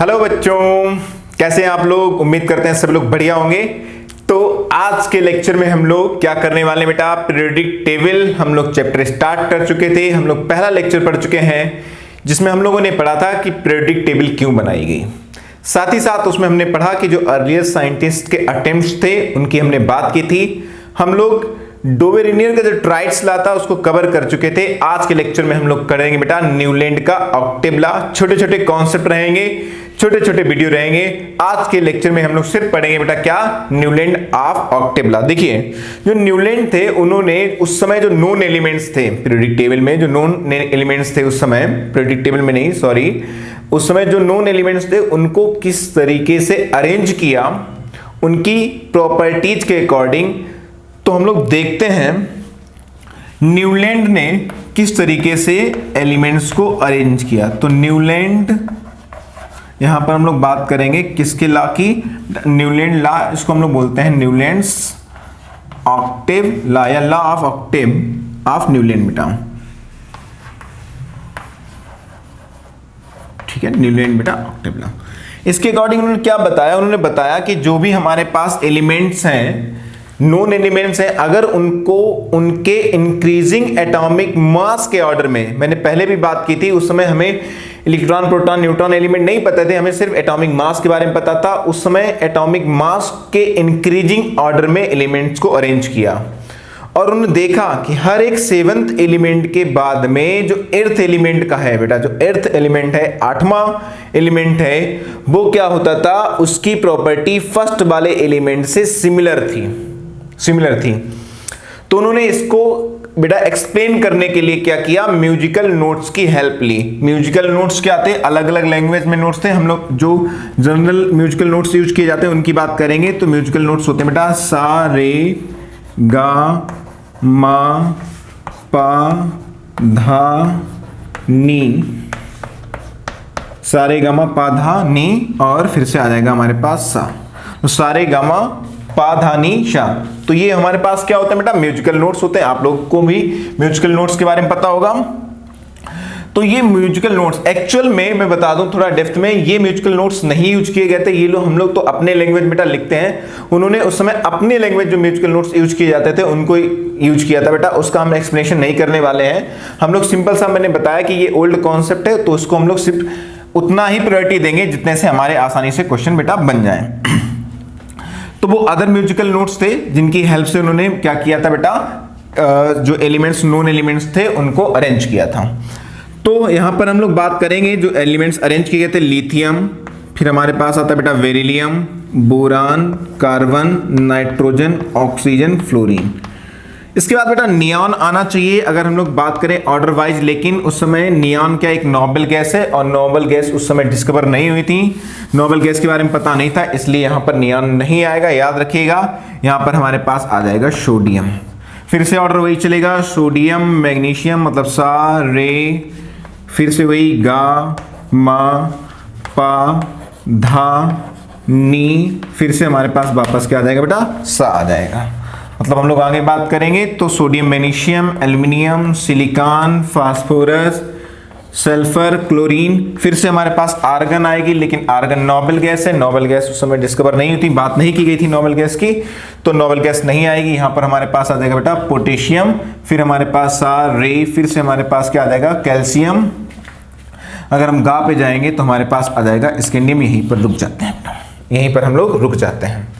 Hello बच्चों, कैसे हैं आप लोग। उम्मीद करते हैं सब लोग बढ़िया होंगे। तो आज के लेक्चर में हम लोग क्या करने वाले बेटा, पीरियोडिक टेबल हम लोग चैप्टर स्टार्ट कर चुके थे। हम लोग पहला लेक्चर पढ़ चुके हैं जिसमें हम लोगों ने पढ़ा था कि पीरियोडिक टेबल क्यों बनाई गई। साथ ही साथ उसमें हमने पढ़ा कि जो अर्लियर साइंटिस्ट के अटेम्प्ट्स थे उनकी हमने बात की थी। हम लोग डोवेरिनियर का जो ट्राइड्स ला था उसको कवर कर चुके थे। आज के लेक्चर में हम लोग करेंगे बेटा न्यूलैंड का ऑक्टेबला। छोटे छोटे कॉन्सेप्ट रहेंगे, छोटे छोटे वीडियो रहेंगे। आज के लेक्चर में हम लोग सिर्फ पढ़ेंगे बेटा क्या, न्यूलैंड ऑफ ऑक्टेबला। देखिए जो न्यूलैंड थे उन्होंने उस समय जो नोन एलिमेंट्स थे पीरियोडिक टेबल में, जो नोन एलिमेंट्स थे उस समय, पीरियोडिक टेबल में नहीं सॉरी, उस समय जो नोन एलिमेंट्स थे उनको किस तरीके से अरेंज किया उनकी प्रॉपर्टीज के अकॉर्डिंग। तो हम लोग देखते हैं न्यूलैंड ने किस तरीके से एलिमेंट्स को अरेंज किया। तो न्यूलैंड, यहां पर हम लोग बात करेंगे किसके लॉ की, न्यूलैंड लॉ, इसको हम लोग बोलते हैं न्यूलैंड्स ऑक्टेव लॉ या law of octave of Newland बेटा। ठीक है, न्यूलैंड बेटा ऑक्टेव लॉ। इसके अकॉर्डिंग उन्होंने क्या बताया, उन्होंने बताया कि जो भी हमारे पास एलिमेंट्स हैं, नोन एलिमेंट्स हैं, अगर उनको उनके इंक्रीजिंग एटॉमिक मास के ऑर्डर में, मैंने पहले भी बात की थी, उस समय हमें इलेक्ट्रॉन प्रोटॉन न्यूट्रॉन एलिमेंट नहीं पता थे, हमें सिर्फ एटॉमिक मास के बारे में पता था। उस समय एटॉमिक मास के इंक्रीजिंग ऑर्डर में एलिमेंट्स को अरेंज किया और उन्होंने देखा कि हर एक सेवंथ एलिमेंट के बाद में जो एर्थ एलिमेंट का है बेटा, जो एर्थ एलिमेंट है, आठवां एलिमेंट है, वो क्या होता था, उसकी प्रॉपर्टी फर्स्ट वाले एलिमेंट से सिमिलर थी। तो उन्होंने इसको बेटा एक्सप्लेन करने के लिए क्या किया, म्यूजिकल नोट्स की हेल्प ली। म्यूजिकल नोट्स क्या थे, अलग अलग लैंग्वेज में नोट्स थे। हम लोग जो जनरल म्यूजिकल नोट्स यूज किए जाते हैं उनकी बात करेंगे। तो म्यूजिकल नोट्स होते हैं बेटा सा रे गा मा पा धा नी, सारे गामा पा धा नी, और फिर से आ जाएगा हमारे पास सा। तो सारे गामा पा धा नी शा। तो ये हमारे पास क्या होता है बेटा, म्यूजिकल नोट्स होते हैं। आप लोगों को भी म्यूजिकल नोट्स के बारे में पता होगा। तो ये म्यूजिकल नोट्स एक्चुअल में मैं बता दूं थोड़ा डेप्थ में, ये म्यूजिकल नोट्स नहीं यूज किए गए थे। ये लोग, हम लोग तो अपने लैंग्वेज बेटा लिखते हैं, उन्होंने उस समय अपने लैंग्वेज जो म्यूजिकल नोट्स यूज किए जाते थे उनको यूज किया था बेटा। उसका हम एक्सप्लेनेशन नहीं करने वाले हैं। हम लोग सिंपल सा, मैंने बताया कि ये ओल्ड कॉन्सेप्ट है, तो उसको हम लोग सिर्फ उतना ही प्रायोरिटी देंगे जितने से हमारे आसानी से क्वेश्चन बेटा बन जाए। तो वो अदर म्यूजिकल नोट्स थे जिनकी हेल्प से उन्होंने क्या किया था बेटा, जो एलिमेंट्स नोन एलिमेंट्स थे उनको अरेंज किया था। तो यहां पर हम लोग बात करेंगे जो एलिमेंट्स अरेंज किए गए थे, लिथियम, फिर हमारे पास आता है बेटा beryllium, boron, carbon, nitrogen, oxygen, fluorine. इसके बाद बेटा नियॉन आना चाहिए अगर हम लोग बात करें ऑर्डर वाइज, लेकिन उस समय नियॉन क्या एक नोबल गैस है और नोबल गैस उस समय डिस्कवर नहीं हुई थी, नोबल गैस के बारे में पता नहीं था, इसलिए यहां पर नियॉन नहीं आएगा, याद रखिएगा। यहां पर हमारे पास आ जाएगा सोडियम। फिर से ऑर्डर वही चलेगा, सोडियम, मैग्नीशियम, मतलब सा रे, फिर से वही गा मा पा धा नी, फिर से हमारे पास वापस क्या आ जाएगा बेटा, सा आ जाएगा। मतलब हम लोग आगे बात करेंगे तो sodium, magnesium, aluminium, silicon, phosphorus, sulphur, chlorine, फिर से हमारे पास आर्गन आएगी, लेकिन आर्गन नोबल गैस है, नोबल गैस उस समय डिस्कवर नहीं हुई थी, बात नहीं की गई थी नोबल गैस की, तो नोबल गैस नहीं आएगी। यहाँ पर हमारे पास आ जाएगा बेटा पोटेशियम, फिर हमारे पास सा रे, फिर से हमारे पास क्या आ जाएगा, कैल्शियम। अगर हम गा पे जाएंगे तो हमारे पास आ जाएगा स्कैंडियम। यहीं पर रुक जाते हैं, यहीं पर हम लोग रुक जाते हैं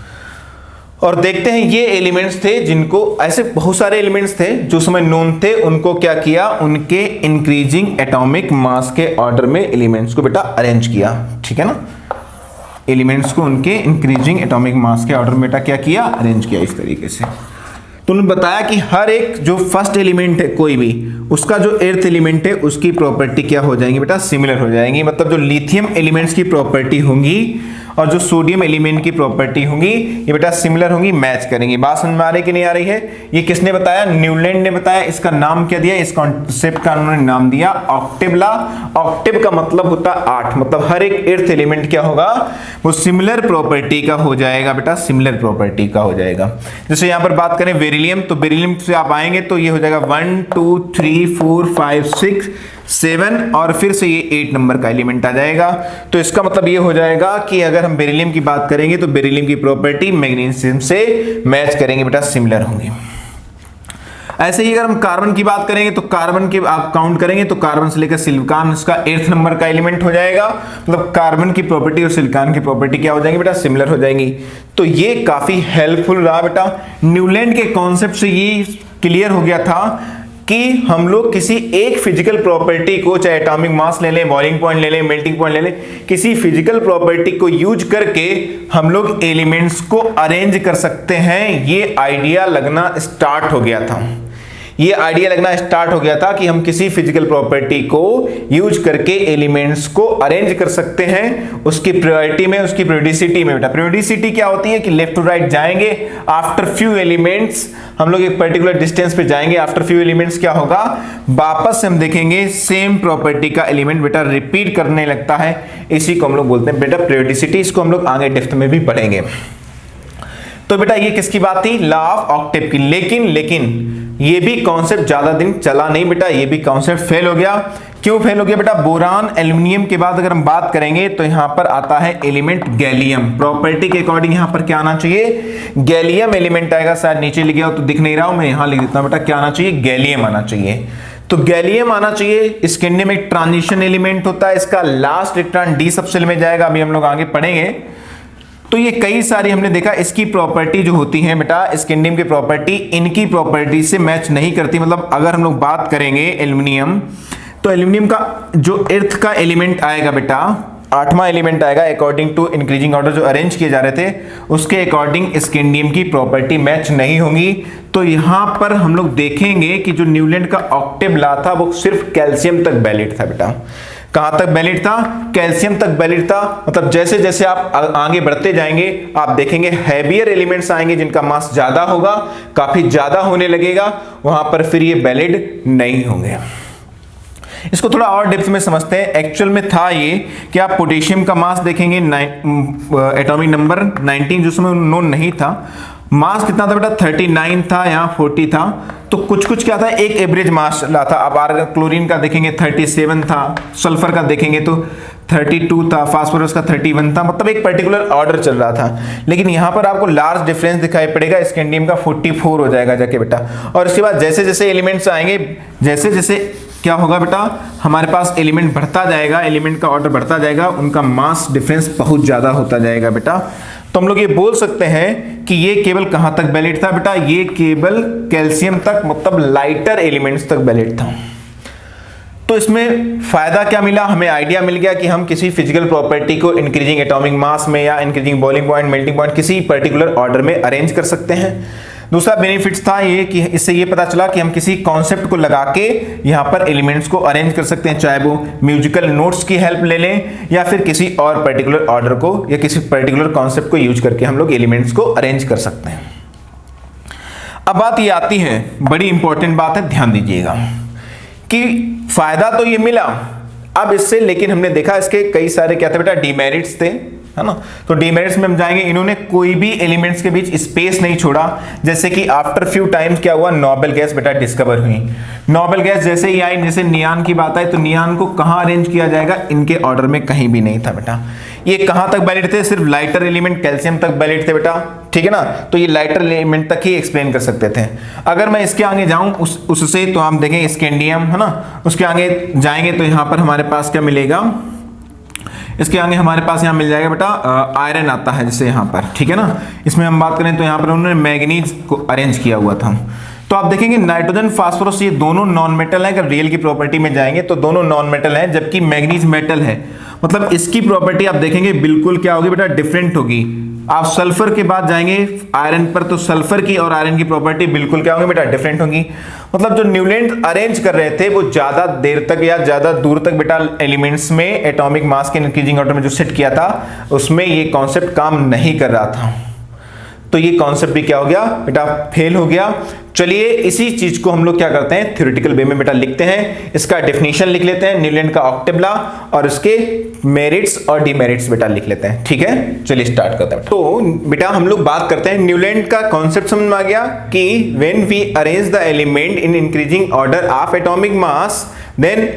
और देखते हैं ये एलिमेंट्स थे जिनको, ऐसे बहुत सारे एलिमेंट्स थे जो समय नोन थे, उनको क्या किया, उनके इंक्रीजिंग एटॉमिक मास के ऑर्डर में एलिमेंट्स को बेटा अरेंज किया। ठीक है ना, एलिमेंट्स को उनके इंक्रीजिंग एटॉमिक मास के ऑर्डर में बेटा क्या किया, अरेंज किया इस तरीके से। तो उन्होंने बताया कि हर एक जो फर्स्ट एलिमेंट है कोई भी, उसका जो एर्थ एलिमेंट है उसकी प्रॉपर्टी क्या हो जाएंगी बेटा, सिमिलर हो जाएंगी। मतलब जो लिथियम एलिमेंट्स की प्रॉपर्टी होंगी और जो सोडियम एलिमेंट की प्रॉपर्टी होंगी ये बेटा सिमिलर होंगी, मैच करेंगी। बात समझ में आ रही कि नहीं आ रही है? ये किसने बताया? न्यूलैंड ने बताया। इसका नाम क्या दिया? इस कॉन्सेप्ट का उन्होंने नाम दिया ऑक्टेव लॉ। ऑक्टेव का मतलब होता है 8, मतलब हर एक एर्थ एलिमेंट क्या होगा? वो सिमिलर प्रॉपर्टी का हो जाएगा बेटा, सिमिलर प्रॉपर्टी का हो जाएगा। जैसे यहां पर बात करें बेरिलियम, तो बेरिलियम से आप आएंगे तो ये हो जाएगा 1 2 3 4 5 6 7 और फिर से ये 8 नंबर का एलिमेंट आ जाएगा। तो इसका मतलब ये हो जाएगा कि अगर हम बेरिलियम की बात करेंगे तो बेरिलियम की प्रॉपर्टी मैग्नीशियम से मैच करेंगे बेटा, सिमिलर होंगी। ऐसे ही अगर हम कार्बन की बात करेंगे तो कार्बन की आप काउंट करेंगे तो कार्बन से लेकर सिलिकॉन इसका 8th नंबर का एलिमेंट हो जाएगा। मतलब कार्बन की प्रॉपर्टी और सिलिकॉन की प्रॉपर्टी क्या हो जाएंगी बेटा? सिमिलर हो जाएंगी। तो ये काफी हेल्पफुल रहा बेटा। न्यूलैंड के कॉन्सेप्ट से ये क्लियर हो गया था कि हम लोग किसी एक फिजिकल प्रॉपर्टी को, चाहे एटॉमिक मास ले लें, बॉइलिंग पॉइंट ले लें, मेल्टिंग पॉइंट ले लें, किसी फिजिकल प्रॉपर्टी को यूज करके हम लोग एलिमेंट्स को अरेंज कर सकते हैं। ये आइडिया लगना स्टार्ट हो गया था। ये आइडिया लगना स्टार्ट हो गया था कि हम किसी फिजिकल प्रॉपर्टी को यूज करके एलिमेंट्स को अरेंज कर सकते हैं उसकी प्रायोरिटी में, उसकी पीरियोडिसिटी में। बेटा पीरियोडिसिटी क्या होती है कि लेफ्ट टू राइट जाएंगे, आफ्टर फ्यू एलिमेंट्स हम लोग एक पर्टिकुलर डिस्टेंस पे जाएंगे, आफ्टर फ्यू एलिमेंट्स क्या होगा? वापस से हम देखेंगे सेम प्रॉपर्टी का एलिमेंट बेटा रिपीट करने लगता है। इसी को हम लोग बोलते हैं बेटा पीरियोडिसिटी। इसको हम लोग आगे डेप्थ में भी पढ़ेंगे। तो बेटा ये किसकी बात थी? लॉ ऑफ ऑक्टेव की। लेकिन ये भी कॉन्सेप्ट ज्यादा दिन चला नहीं बेटा, ये भी कॉन्सेप्ट फेल हो गया। क्यों फेल हो गया बेटा? बोरान एल्यूमिनियम के बाद अगर हम बात करेंगे तो यहां पर आता है एलिमेंट गैलियम। प्रॉपर्टी के अकॉर्डिंग यहां पर क्या आना चाहिए? गैलियम एलिमेंट आएगा। शायद नीचे लिख गया हो तो दिख नहीं रहा हूं, मैं यहां लिख देता हूं बेटा। क्या आना चाहिए? गैलियम आना चाहिए। तो गैलियम आना चाहिए। स्कैंडियम एक ट्रांजिशन एलिमेंट होता है, इसका लास्ट इलेक्ट्रॉन डी सबसेल में जाएगा, अभी हम लोग आगे पढ़ेंगे। तो ये कई सारी हमने देखा इसकी प्रॉपर्टी जो होती है बेटा, स्कैंडियम की प्रॉपर्टी इनकी प्रॉपर्टी से मैच नहीं करती। मतलब अगर हम लोग बात करेंगे एल्यूमिनियम, तो एल्यूमिनियम का जो अर्थ का एलिमेंट आएगा बेटा, 8वां एलिमेंट आएगा अकॉर्डिंग टू इंक्रीजिंग ऑर्डर जो अरेंज किए जा रहे थे, उसके अकॉर्डिंग स्कैंडियम की प्रॉपर्टी मैच नहीं होंगी। तो यहां पर हम लोग देखेंगे कि जो न्यूलैंड का ऑक्टेव लॉ था वो सिर्फ कैल्शियम तक वैलिड था बेटा। कहां तक वैलिड था? कैल्शियम तक वैलिड था। मतलब जैसे जैसे आप आगे बढ़ते जाएंगे आप देखेंगे हैवियर एलिमेंट्स आएंगे जिनका मास ज्यादा होगा, काफी ज्यादा होने लगेगा, वहां पर फिर ये वैलिड नहीं होंगे। इसको थोड़ा और डेप्थ में समझते हैं। एक्चुअल में था ये कि आप पोटेशियम का मास देखेंगे एटॉमिक नंबर 19 जिसमें नोन नहीं था, मास कितना था बेटा? 39 था, यहाँ 40 था। तो कुछ कुछ क्या था? एक एवरेज मास चला था। अब आर्गन क्लोरीन का देखेंगे 37 था, सल्फर का देखेंगे तो 32 था, फास्फोरस का 31 था। मतलब एक पर्टिकुलर ऑर्डर चल रहा था। लेकिन यहाँ पर आपको लार्ज डिफरेंस दिखाई पड़ेगा, स्कैंडियम का 44 हो जाएगा जाके बेटा। और इसके बाद जैसे जैसे एलिमेंट्स आएंगे, जैसे जैसे क्या होगा बेटा, हमारे पास एलिमेंट बढ़ता जाएगा, एलिमेंट का ऑर्डर बढ़ता जाएगा, उनका मास डिफरेंस बहुत ज्यादा होता जाएगा बेटा। तो हम लोग ये बोल सकते हैं कि ये केवल कहां तक वैलिड था बेटा? ये केवल कैल्शियम तक, मतलब लाइटर एलिमेंट्स तक वैलिड था। तो इसमें फायदा क्या मिला? हमें आइडिया मिल गया कि हम किसी फिजिकल प्रॉपर्टी को इंक्रीजिंग एटॉमिक मास में या increasing boiling point, melting point किसी पर्टिकुलर ऑर्डर में अरेंज कर सकते हैं। दूसरा बेनिफिट्स था ये कि इससे ये पता चला कि हम किसी कॉन्सेप्ट को लगा के यहाँ पर एलिमेंट्स को अरेंज कर सकते हैं, चाहे वो म्यूजिकल नोट्स की हेल्प ले लें या फिर किसी और पर्टिकुलर ऑर्डर को या किसी पर्टिकुलर कॉन्सेप्ट को यूज करके हम लोग एलिमेंट्स को अरेंज कर सकते हैं। अब बात ये आती है, बड़ी इंपॉर्टेंट बात है, ध्यान दीजिएगा कि फायदा तो ये मिला अब इससे, लेकिन हमने देखा इसके कई सारे क्या थे बेटा? डीमेरिट्स थे, है ना। तो डीमेरिट्स में हम जाएंगे। इन्होंने कोई भी एलिमेंट्स के बीच स्पेस नहीं छोड़ा। जैसे कि आफ्टर फ्यू टाइम्स क्या हुआ? नोबल गैस बेटा डिस्कवर हुई। नोबल गैस जैसे ही आई, जैसे नियान की बात आई तो नियान को कहां अरेंज किया जाएगा? इनके ऑर्डर में कहीं भी नहीं था बेटा। ये कहां तक वैलिड थे? सिर्फ लाइटर एलिमेंट कैल्शियम तक वैलिड थे बेटा, ठीक है ना। तो ये लाइटर एलिमेंट तक ही एक्सप्लेन कर सकते थे। अगर मैं इसके आगे जाऊं उससे तो हम देखें स्कैंडियम, है ना। उसके आगे जाएंगे तो यहां पर हमारे पास क्या मिलेगा? इसके आगे हमारे पास यहाँ मिल जाएगा बेटा आयरन आता है जैसे यहाँ पर, ठीक है ना। इसमें हम बात करें तो यहाँ पर उन्होंने मैग्नीज को अरेंज किया हुआ था। तो आप देखेंगे नाइट्रोजन, फास्फोरस ये दोनों नॉन मेटल है। अगर रियल की प्रॉपर्टी में जाएंगे तो दोनों नॉन मेटल है, जबकि मैग्नीज मेटल है। मतलब इसकी प्रॉपर्टी आप देखेंगे बिल्कुल क्या होगी बेटा? डिफरेंट होगी। आप सल्फर के बाद जाएंगे आयरन पर, तो सल्फर की और आयरन की प्रॉपर्टी बिल्कुल क्या होंगी बेटा, डिफरेंट होंगी। मतलब जो न्यूलैंड अरेंज कर रहे थे वो ज्यादा देर तक या ज्यादा दूर तक बेटा एलिमेंट्स में एटॉमिक मास के इंक्रीजिंग ऑर्डर में जो सेट किया था उसमें ये कॉन्सेप्ट काम नहीं कर रहा था, तो ये कॉन्सेप्ट भी क्या हो गया बेटा, फेल हो गया। चलिए इसी चीज को हम लोग क्या करते हैं, थ्योरेटिकल वे में बेटा लिखते हैं, इसका डेफिनेशन लिख लेते हैं न्यूलैंड का ऑक्टेव लॉ और उसके मेरिट्स और डिमेरिट्स बेटा लिख लेते हैं, ठीक है। चलिए स्टार्ट करते हैं। तो बेटा हम लोग बात करते हैं, न्यूलैंड का कॉन्सेप्ट समझ में आ गया कि when we arrange the element in increasing order of atomic mass then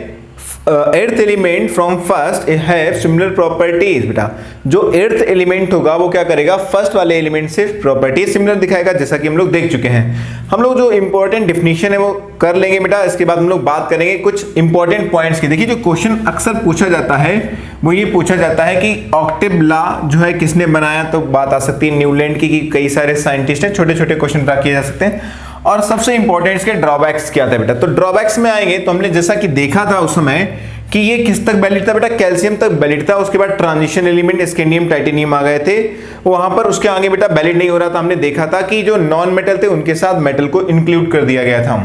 eighth element from first have similar properties. बेटा जो एर्थ एलिमेंट होगा वो क्या करेगा, फर्स्ट वाले एलिमेंट से प्रॉपर्टीज सिमिलर दिखाएगा, जैसा कि हम लोग देख चुके हैं। हम लोग जो इंपॉर्टेंट डेफिनेशन है वो कर लेंगे बेटा, इसके बाद हम लोग बात करेंगे कुछ इंपॉर्टेंट पॉइंट्स की। देखिए जो क्वेश्चन अक्सर पूछा जाता है वो ये पूछा जाता है कि ऑक्टेव लॉ जो है किसने बनाया, तो बात आ सकती है न्यूलैंड की, कई सारे साइंटिस्ट हैं, छोटे छोटे क्वेश्चन किए जा सकते हैं। और सबसे इंपॉर्टेंट इसके ड्रॉबैक्स क्या था बेटा, तो ड्रॉबैक्स में आएंगे तो हमने जैसा कि देखा था उस समय कि ये किस तक वैलिड था बेटा, कैल्शियम तक वैलिड था, उसके बाद ट्रांजिशन एलिमेंट स्कैंडियम टाइटेनियम आ गए थे, वहां पर उसके आगे बेटा वैलिड नहीं हो रहा था। हमने देखा था कि जो नॉन मेटल थे उनके साथ मेटल को इंक्लूड कर दिया गया था।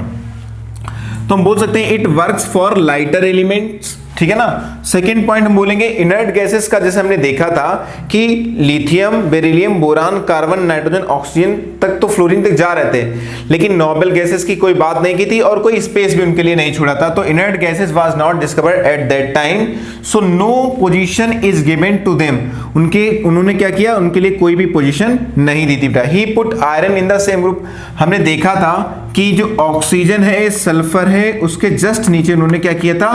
तो हम बोल सकते हैं it works for lighter elements, ठीक है ना। सेकेंड पॉइंट हम बोलेंगे इनर्ट गैसेस का, जैसे हमने देखा था कि lithium, beryllium, boron, carbon, nitrogen, oxygen तक तो फ्लोरीन तक जा रहे थे, लेकिन नोबल गैसेस की कोई बात नहीं की थी और कोई स्पेस भी उनके लिए नहीं छोड़ा था। तो inert gases was not discovered at that time, so no position is given to them. उन्होंने क्या किया, उनके लिए कोई भी पोजीशन नहीं दी थी बेटा। He put iron in the same group, हमने देखा था कि जो ऑक्सीजन है, सल्फर है, उसके जस्ट नीचे उन्होंने क्या किया था,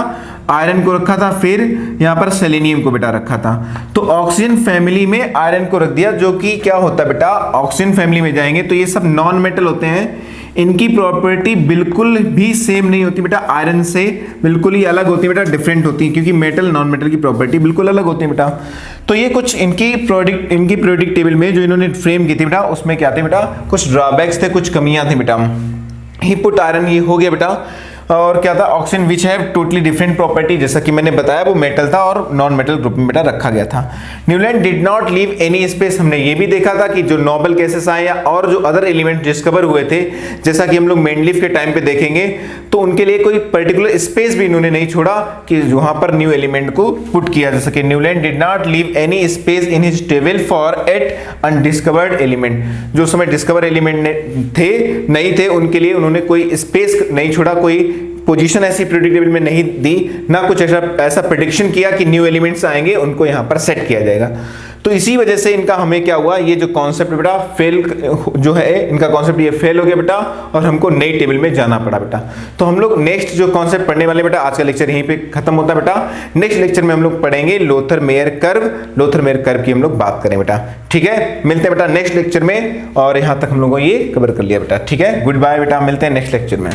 आयरन को रखा था, फिर यहां पर सेलेनियम को बेटा रखा था। तो ऑक्सीजन फैमिली में आयरन को रख दिया, जो कि क्या होता है बेटा, ऑक्सीजन फैमिली में जाएंगे तो ये सब नॉन मेटल होते हैं, इनकी प्रॉपर्टी बिल्कुल भी सेम नहीं होती बेटा, आयरन से बिल्कुल ही अलग होती है बेटा, डिफरेंट होती है, क्योंकि मेटल नॉन मेटल की प्रॉपर्टी बिल्कुल अलग होती है बेटा। तो ये कुछ इनकी प्रोडक्ट टेबल में जो इन्होंने फ्रेम की थी बेटा, उसमें क्या थे बेटा, कुछ ड्रॉबैक्स थे, कुछ कमियां थी बेटा। ही पुट आयरन, ये हो गया बेटा। और क्या था, oxygen which have totally different property, जैसा कि मैंने बताया वो मेटल था और नॉन मेटल ग्रुप में बेटा रखा गया था। Newland did not leave any space, हमने ये भी देखा था कि जो नोबल गैसेस आए या और जो अदर एलिमेंट डिस्कवर हुए थे, जैसा कि हम लोग मेंडलीफ के टाइम पे देखेंगे, तो उनके लिए कोई पर्टिकुलर स्पेस भी इन्होंने नहीं छोड़ा कि वहां पर न्यू एलिमेंट को पुट किया जा सके। Newland did not leave any space in his table for at undiscovered element, जो समय डिस्कवर एलिमेंट थे नहीं थे उनके लिए उन्होंने कोई स्पेस नहीं छोड़ा, कोई पोजीशन ऐसी प्रेडिक्टेबल में नहीं दी, ना कुछ ऐसा प्रेडिक्शन किया कि न्यू एलिमेंट्स आएंगे उनको यहां पर सेट किया जाएगा। तो इसी वजह से इनका हमें क्या हुआ, ये जो कॉन्सेप्ट बेटा फेल जो है, इनका कॉन्सेप्ट ये फेल हो गया बेटा और हमको नई टेबल में जाना पड़ा बेटा। तो हम लोग नेक्स्ट जो कॉन्सेप्ट पढ़ने वाले बेटा, आज का लेक्चर यहीं पे खत्म होता है बेटा। नेक्स्ट लेक्चर में हम लोग पढ़ेंगे लोथर मेयर कर्व की हम लोग बात करें बेटा, ठीक है। मिलते हैं बेटा नेक्स्ट लेक्चर में, और यहां तक हम लोगों को ये कवर कर लिया बेटा, ठीक है। गुड बाय बेटा, मिलते हैं नेक्स्ट लेक्चर में।